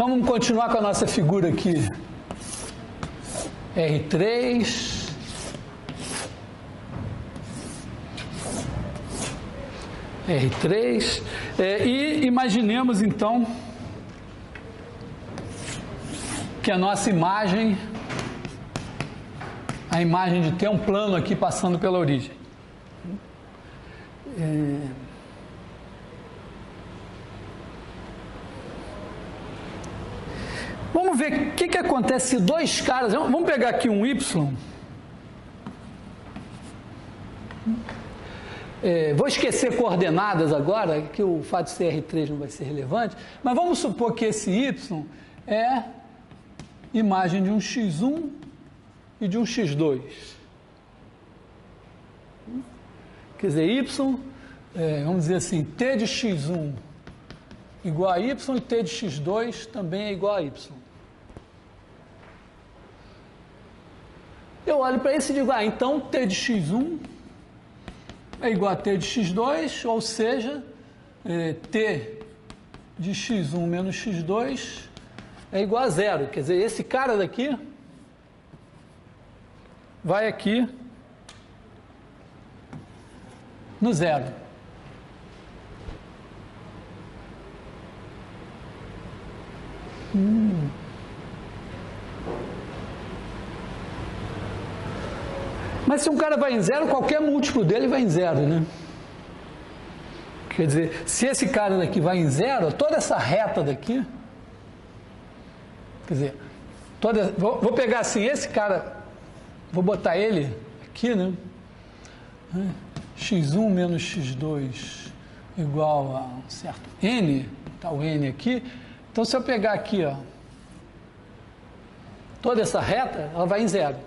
Então vamos continuar com a nossa figura aqui. R3. R3. E imaginemos então que a nossa imagem, a imagem de T é um plano aqui passando pela origem. Vamos ver o que acontece se dois caras... Vamos pegar aqui um Y. Vou esquecer coordenadas agora, que o fato de ser R3 não vai ser relevante, mas vamos supor que esse Y é imagem de um X1 e de um X2. Quer dizer, Y, vamos dizer assim, T de X1 igual a Y e T de X2 também é igual a Y. Eu olho para esse e digo, então T de X1 é igual a T de X2, ou seja, T de X1 menos X2 é igual a zero. Quer dizer, esse cara daqui vai aqui no zero. Mas se um cara vai em zero, qualquer múltiplo dele vai em zero, né? Quer dizer, se esse cara daqui vai em zero, toda essa reta daqui, quer dizer, vou pegar assim, esse cara, vou botar ele aqui, né? X1 menos X2 igual a um certo N, tá o N aqui. Então, se eu pegar aqui, ó, toda essa reta, ela vai em zero.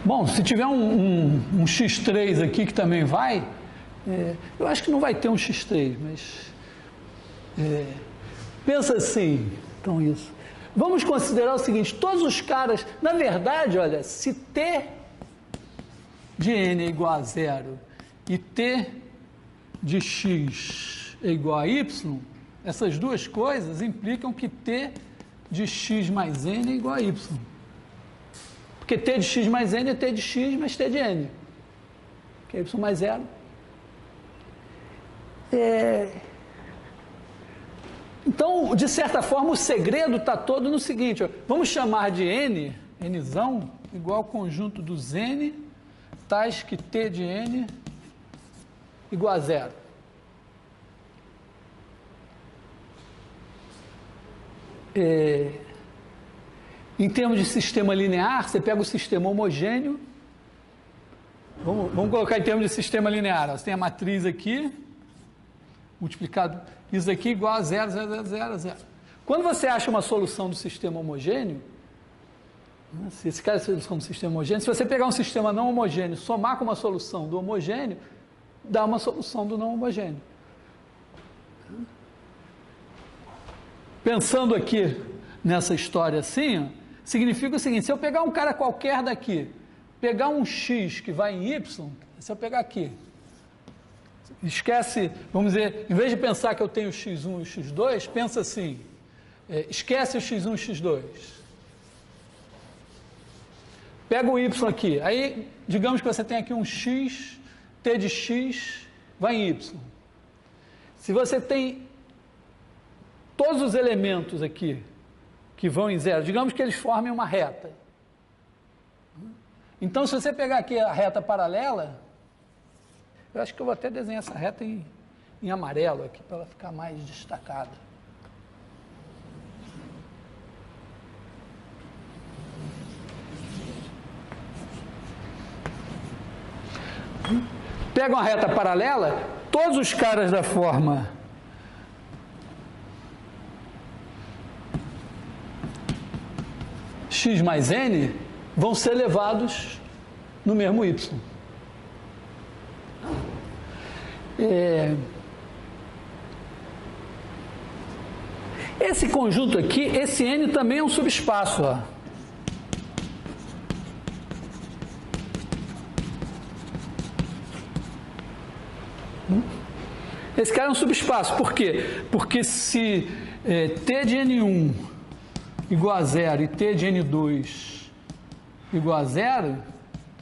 Bom, se tiver um X3 aqui que também vai, eu acho que não vai ter um X3, mas pensa assim, então isso. Vamos considerar o seguinte, todos os caras, na verdade, olha, se T de N é igual a zero e T de X é igual a Y, essas duas coisas implicam que T de X mais N é igual a Y. Porque T de X mais N é T de X mais T de N. Que é Y mais zero. Então, de certa forma, o segredo está todo no seguinte, ó, vamos chamar de N, Nzão, igual ao conjunto dos N, tais que T de N igual a zero. Em termos de sistema linear, você pega o sistema homogêneo, vamos colocar em termos de sistema linear, você tem a matriz aqui, multiplicado, isso aqui igual a 0, 0, 0, 0, 0. Quando você acha uma solução do sistema homogêneo, se esse cara é a solução do sistema homogêneo, se você pegar um sistema não homogêneo, somar com uma solução do homogêneo, dá uma solução do não homogêneo. Pensando aqui nessa história assim, ó, significa o seguinte, se eu pegar um cara qualquer daqui, pegar um X que vai em Y, se eu pegar aqui, esquece, vamos dizer, em vez de pensar que eu tenho X1 e X2, pensa assim, esquece o X1 e X2. Pega o Y aqui, aí digamos que você tem aqui um X, T de X vai em Y. Se você tem todos os elementos aqui que vão em zero, digamos que eles formem uma reta. Então, se você pegar aqui a reta paralela, eu acho que eu vou até desenhar essa reta em amarelo aqui, para ela ficar mais destacada. Pega uma reta paralela, todos os caras da forma X mais N vão ser levados no mesmo Y. Esse conjunto aqui, esse N também é um subespaço, ó. Esse cara é um subespaço. Por quê? Porque se T de N1 igual a 0 e T de N2 igual a 0,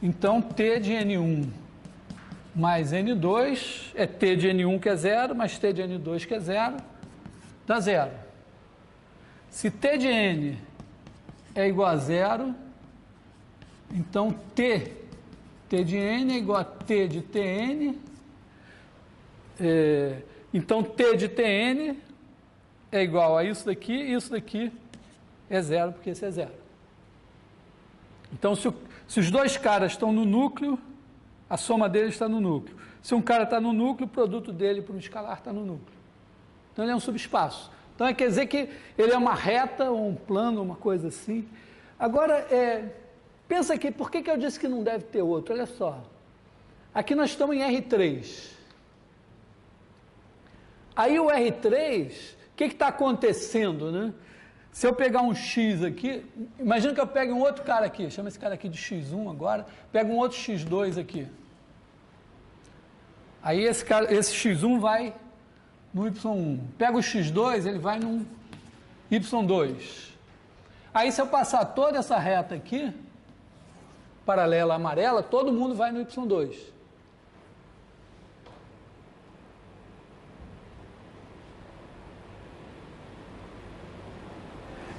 então T de N1 mais N2 é T de N1 que é 0, mais T de N2 que é 0, dá 0. Se T de N é igual a 0, então T de N é igual a T de Tn, então T de Tn é igual a isso daqui, e isso daqui é 0, porque esse é 0. Então, se os dois caras estão no núcleo, a soma deles está no núcleo. Se um cara está no núcleo, o produto dele para um escalar está no núcleo. Então, ele é um subespaço. Então, quer dizer que ele é uma reta, ou um plano, uma coisa assim. Agora, pensa aqui, por que eu disse que não deve ter outro? Olha só. Aqui nós estamos em R3. Aí o R3, o que está acontecendo, né? Se eu pegar um X aqui, imagina que eu pegue um outro cara aqui, chama esse cara aqui de X1 agora, pega um outro X2 aqui. Aí esse X1 vai no Y1. Pega o X2, ele vai no Y2. Aí se eu passar toda essa reta aqui, paralela amarela, todo mundo vai no Y2.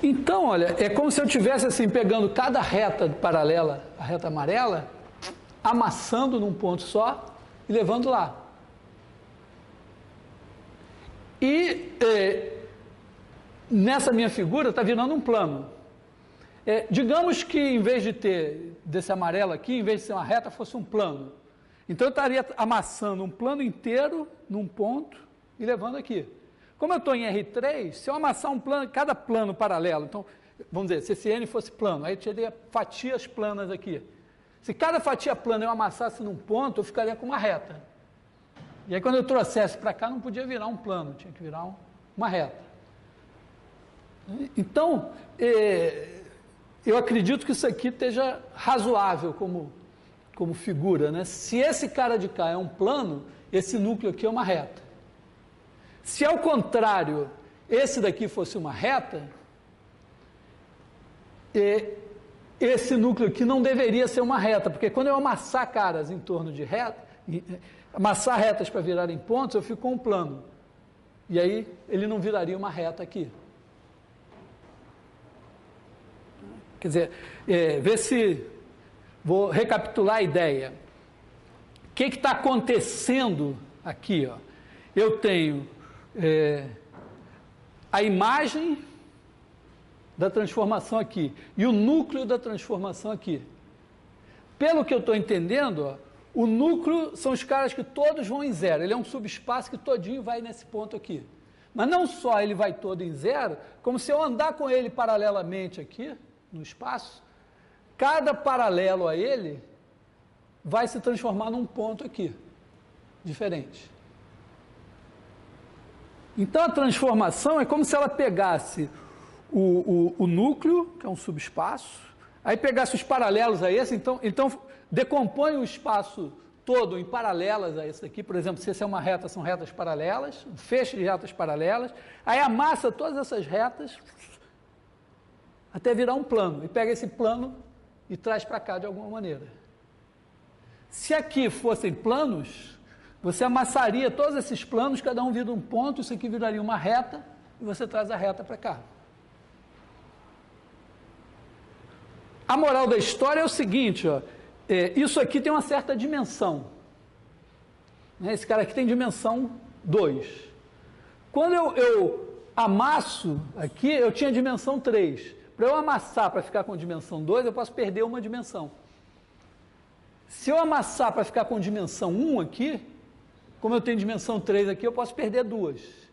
Então, olha, é como se eu estivesse assim, pegando cada reta paralela, a reta amarela, amassando num ponto só e levando lá. E nessa minha figura está virando um plano. Digamos que em vez de ter desse amarelo aqui, em vez de ser uma reta, fosse um plano. Então eu estaria amassando um plano inteiro num ponto e levando aqui. Como eu estou em R3, se eu amassar um plano, cada plano paralelo, então, vamos dizer, se esse N fosse plano, aí eu teria fatias planas aqui. Se cada fatia plana eu amassasse num ponto, eu ficaria com uma reta. E aí quando eu trouxesse para cá, não podia virar um plano, tinha que virar uma reta. Então, eu acredito que isso aqui esteja razoável como figura, né? Se esse cara de cá é um plano, esse núcleo aqui é uma reta. Se ao contrário, esse daqui fosse uma reta, esse núcleo aqui não deveria ser uma reta, porque quando eu amassar caras em torno de reta, amassar retas para virarem pontos, eu fico com um plano. E aí ele não viraria uma reta aqui. Quer dizer, vê se... Vou recapitular a ideia. O que está acontecendo aqui? Ó? Eu tenho a imagem da transformação aqui e o núcleo da transformação aqui. Pelo que eu estou entendendo, ó, o núcleo são os caras que todos vão em zero. Ele é um subespaço que todinho vai nesse ponto aqui. Mas não só ele vai todo em zero, como se eu andar com ele paralelamente aqui, no espaço, cada paralelo a ele vai se transformar num ponto aqui, diferente. Então a transformação é como se ela pegasse o núcleo, que é um subespaço, aí pegasse os paralelos a esse, então decompõe o espaço todo em paralelas a esse daqui, por exemplo, se essa é uma reta, são retas paralelas, um feixe de retas paralelas, aí amassa todas essas retas até virar um plano, e pega esse plano e traz para cá de alguma maneira. Se aqui fossem planos, você amassaria todos esses planos, cada um vira um ponto, isso aqui viraria uma reta, e você traz a reta para cá. A moral da história é o seguinte, ó, isso aqui tem uma certa dimensão. Né? Esse cara aqui tem dimensão 2. Quando eu amasso aqui, eu tinha dimensão 3. Para eu amassar para ficar com dimensão 2, eu posso perder uma dimensão. Se eu amassar para ficar com dimensão 1 aqui, como eu tenho dimensão 3 aqui, eu posso perder 2.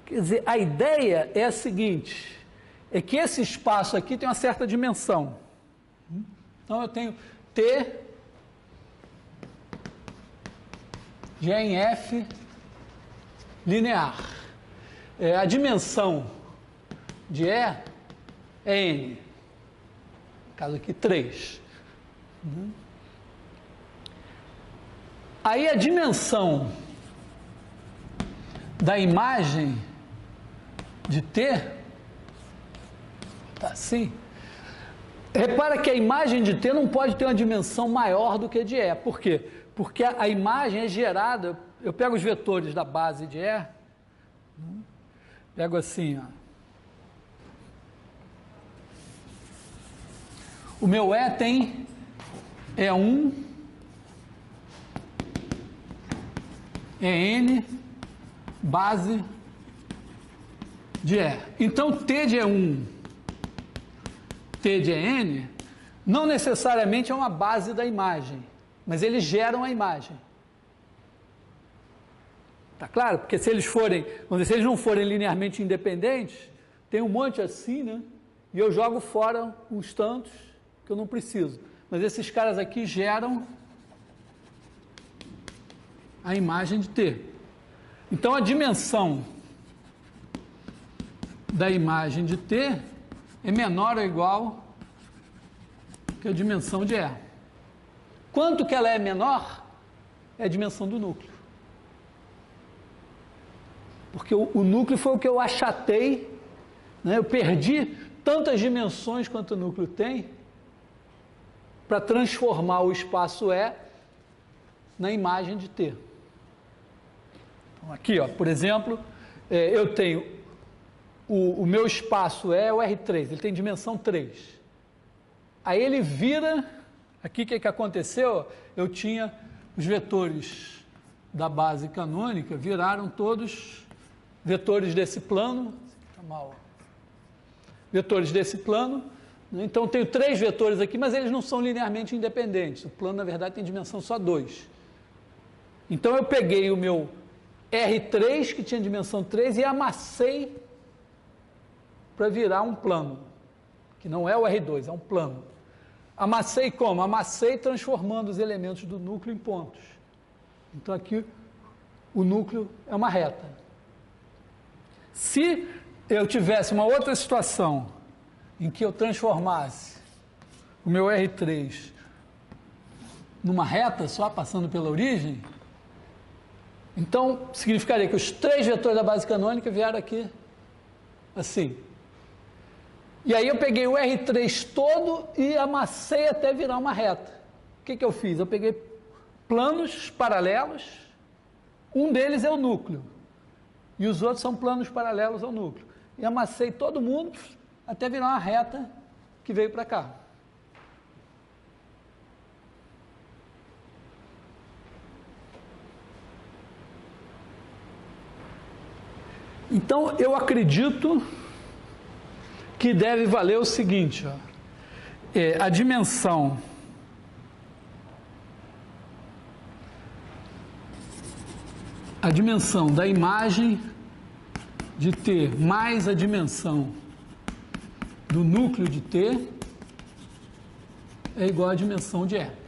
Quer dizer, a ideia é a seguinte, é que esse espaço aqui tem uma certa dimensão. Então eu tenho T G em F linear. A dimensão de E é N. No caso aqui, 3. Aí a dimensão da imagem de T, tá assim, repara que a imagem de T não pode ter uma dimensão maior do que a de E. Por quê? Porque a imagem é gerada, eu pego os vetores da base de E, pego assim, ó. O meu E tem E1, EN, base de E. Então, T de E1, T de EN, não necessariamente é uma base da imagem, mas eles geram a imagem. Tá claro? Porque se eles forem, vamos dizer, se eles não forem linearmente independentes, tem um monte assim, né? E eu jogo fora uns tantos que eu não preciso. Mas esses caras aqui geram a imagem de T. Então, a dimensão da imagem de T é menor ou igual que a dimensão de E. Quanto que ela é menor? É a dimensão do núcleo. Porque o núcleo foi o que eu achatei, né? Eu perdi tantas dimensões quanto o núcleo tem para transformar o espaço E na imagem de T. Então, aqui, ó, por exemplo, eu tenho o meu espaço é o R3, ele tem dimensão 3. Aí ele vira, aqui o que aconteceu? Eu tinha os vetores da base canônica, viraram todos vetores desse plano, tá mal, vetores desse plano, né? Então tenho 3 vetores aqui, mas eles não são linearmente independentes, o plano na verdade tem dimensão só 2. Então eu peguei o meu R3, que tinha dimensão 3, e amassei para virar um plano, que não é o R2, é um plano. Amassei como? Amassei transformando os elementos do núcleo em pontos. Então aqui o núcleo é uma reta. Se eu tivesse uma outra situação em que eu transformasse o meu R3 numa reta só, passando pela origem, então significaria que os 3 vetores da base canônica vieram aqui assim. E aí eu peguei o R3 todo e amassei até virar uma reta. O que eu fiz? Eu peguei planos paralelos, um deles é o núcleo, e os outros são planos paralelos ao núcleo. E amassei todo mundo até virar uma reta que veio para cá. Então, eu acredito que deve valer o seguinte, ó, a dimensão da imagem de T mais a dimensão do núcleo de T é igual à dimensão de E.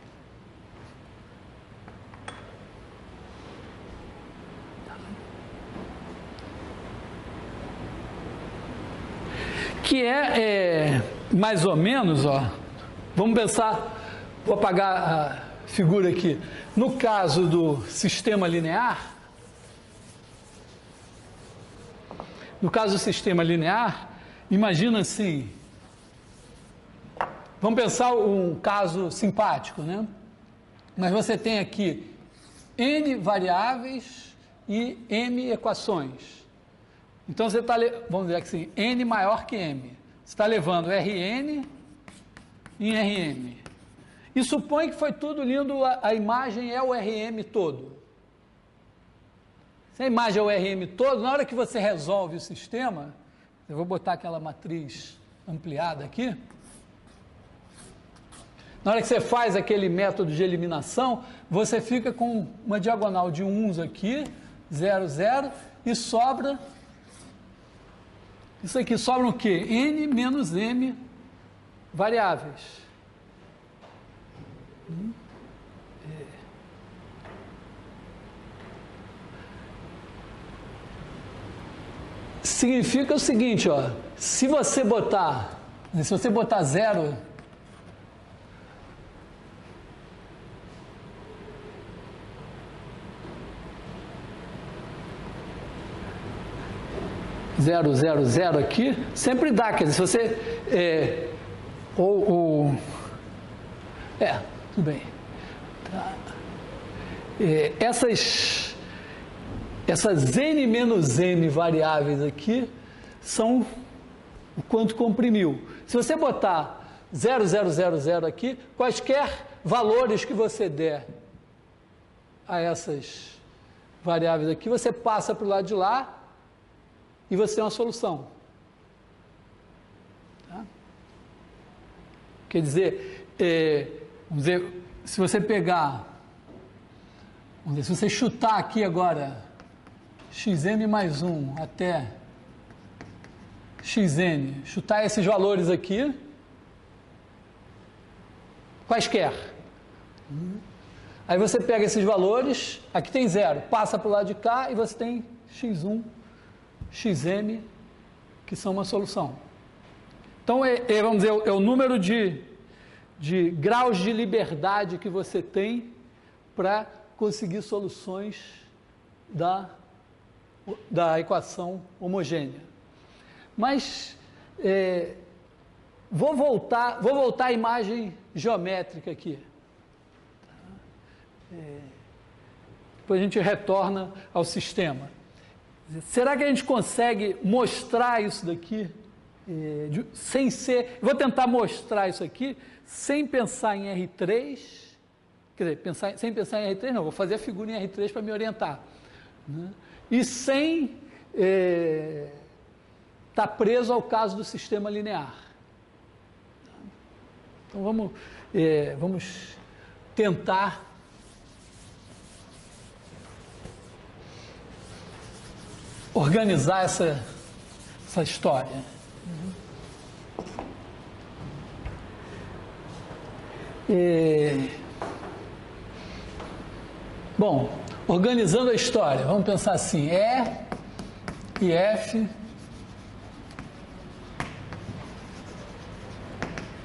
Que é mais ou menos, ó, vamos pensar, vou apagar a figura aqui, no caso do sistema linear, imagina assim, vamos pensar um caso simpático, né? Mas você tem aqui N variáveis e M equações. Então você está, vamos dizer assim, N maior que M. Você está levando Rn em Rm. E supõe que foi tudo lindo, a imagem é o Rm todo. Se a imagem é o Rm todo, na hora que você resolve o sistema, eu vou botar aquela matriz ampliada aqui, na hora que você faz aquele método de eliminação, você fica com uma diagonal de 1s aqui, 0, 0, e sobra, isso aqui sobra o quê? N menos M variáveis. Significa o seguinte, ó, se você botar 0, 0, 0, 0 aqui, sempre dá, quer dizer, se você, tudo bem. Tá. Essas n menos m variáveis aqui são o quanto comprimiu. Se você botar 0, 0, 0, 0 aqui, quaisquer valores que você der a essas variáveis aqui, você passa para o lado de lá e você tem uma solução. Tá? Quer dizer, vamos dizer, se você pegar, vamos dizer, se você chutar aqui agora xm mais 1 até xn, chutar esses valores aqui, quaisquer. Aí você pega esses valores, aqui tem 0, passa para o lado de cá e você tem x1, xm, que são uma solução. Então, vamos dizer, é o número de graus de liberdade que você tem para conseguir soluções da equação homogênea. Mas vou voltar à imagem geométrica aqui. Depois a gente retorna ao sistema. Será que a gente consegue mostrar isso daqui sem ser... Vou tentar mostrar isso aqui sem pensar em R3, quer dizer, sem pensar em R3 não, vou fazer a figura em R3 para me orientar. Né? E sem estar preso ao caso do sistema linear. Então vamos tentar organizar essa história. Bom, organizando a história, vamos pensar assim, E e F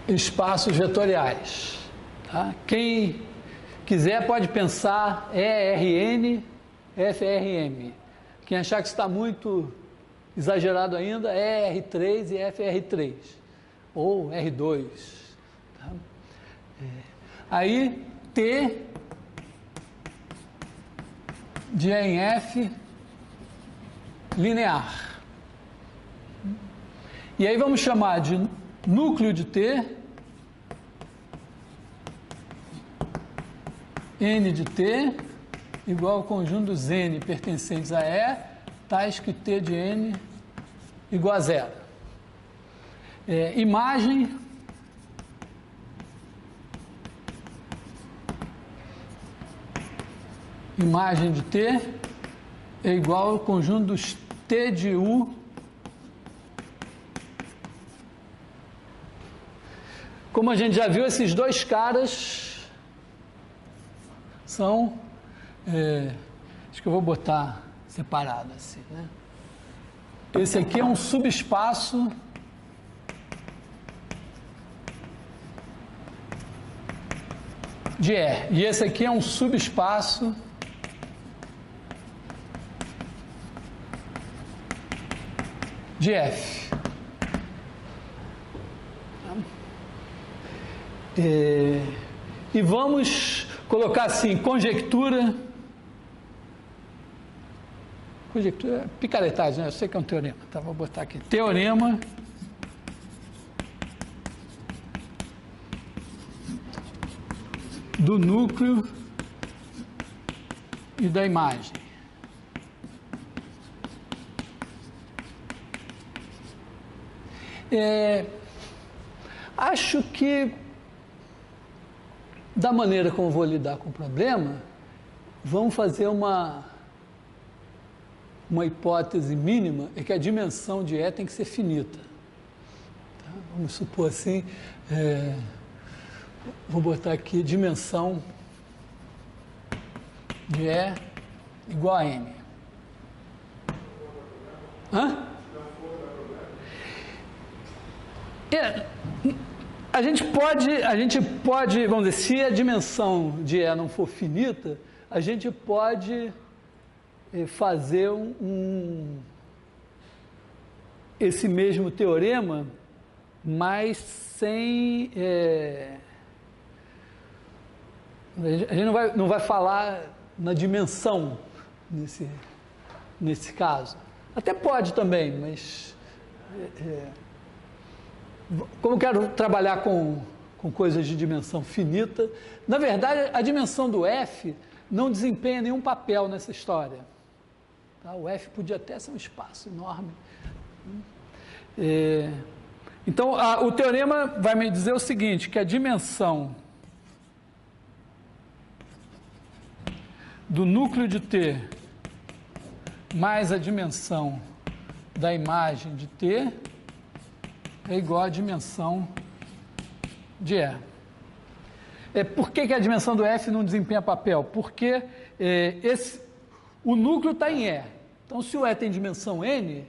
espaços vetoriais. Tá? Quem quiser pode pensar ERN, FRM. Quem achar que está muito exagerado ainda, R3 e FR3, ou R2. Tá? Aí, T de E em F linear. E aí vamos chamar de núcleo de T, N de T, igual ao conjunto dos N pertencentes a E, tais que T de N igual a 0. Imagem de T é igual ao conjunto dos T de U como a gente já viu, esses dois caras são acho que eu vou botar separado assim, né? Esse aqui é um subespaço de E, e esse aqui é um subespaço de F. E vamos colocar assim, conjectura é picaretagem, né? Eu sei que é um teorema, tá? Vou botar aqui, teorema do núcleo e da imagem. Acho que, da maneira como vou lidar com o problema, vamos fazer uma hipótese mínima, é que a dimensão de E tem que ser finita. Tá? Vamos supor assim, vou botar aqui dimensão de E igual a N. Hã? A gente pode, vamos dizer, se a dimensão de E não for finita, a gente pode fazer esse mesmo teorema, mas sem... a gente não vai falar na dimensão nesse caso. Até pode também, mas... como eu quero trabalhar com coisas de dimensão finita, na verdade, a dimensão do F não desempenha nenhum papel nessa história. Tá? O F podia até ser um espaço enorme. Então, o teorema vai me dizer o seguinte, que a dimensão do núcleo de T mais a dimensão da imagem de T é igual à dimensão de E. Por que a dimensão do F não desempenha papel? Porque o núcleo está em E. Então, se o E tem dimensão N,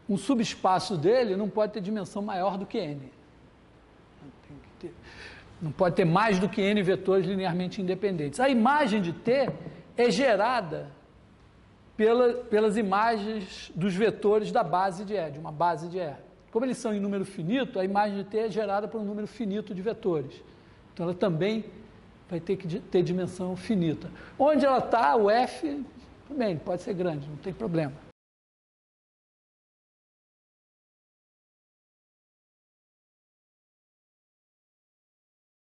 um subespaço dele não pode ter dimensão maior do que N. Não pode ter mais do que N vetores linearmente independentes. A imagem de T é gerada pelas imagens dos vetores da base de E, de uma base de E. Como eles são em número finito, a imagem de T é gerada por um número finito de vetores. Então, ela também vai ter que ter dimensão finita. Onde ela está, o F, também pode ser grande, não tem problema.